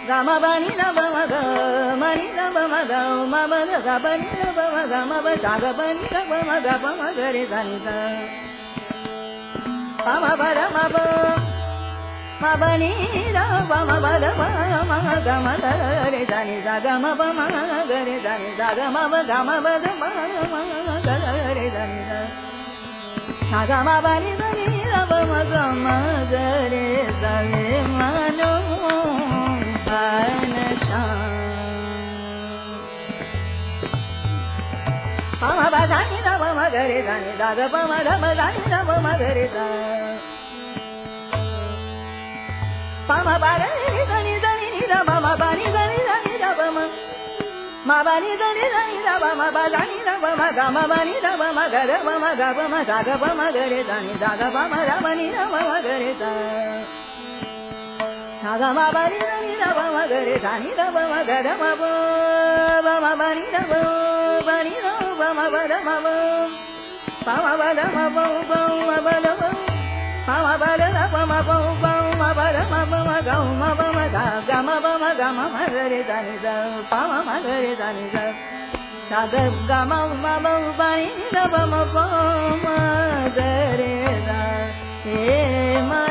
Gama bani na bama ga mani na bama ga ma ba ga bani na bama ga ma ba ga bani na bama ga re sa ni sa ma ba da ma ba ma bani na bama ba da ma ga ma re sa ni sa ga ma ba ma ga re sa ni sa ga ma ba da ma ga re sa ni sa ga ma bani na ni na bama ga ma ga re sa ni ma no Pama ba da ni da ba ma ga re da ni da ga pa ma da ba da ni da ba ma ga re da Pama ba da ni da ni da ba ma ba ni da ni da ba ma ba ni da ni da ba ma ba da ni da ba ma ga ma ba ni da ba ma ga re ba ma ga ba ma da ga ba ma ga re da ni da ga ba ma da ma ni da ba ma ga re da Ga ma ba ni da ba ma ga re da ni da ba ma ga da ma ba ma ba ni da ba ni da ba ma ba da ma ba ma ba da ma ba ma ba da ma ba da ba ma ba ma ba da ma ba ma ga ma ba ma ga ma ba ma ga ma ga re da ni da ma ga re da ni da ga ma ba ni da ba ma ga re da e ma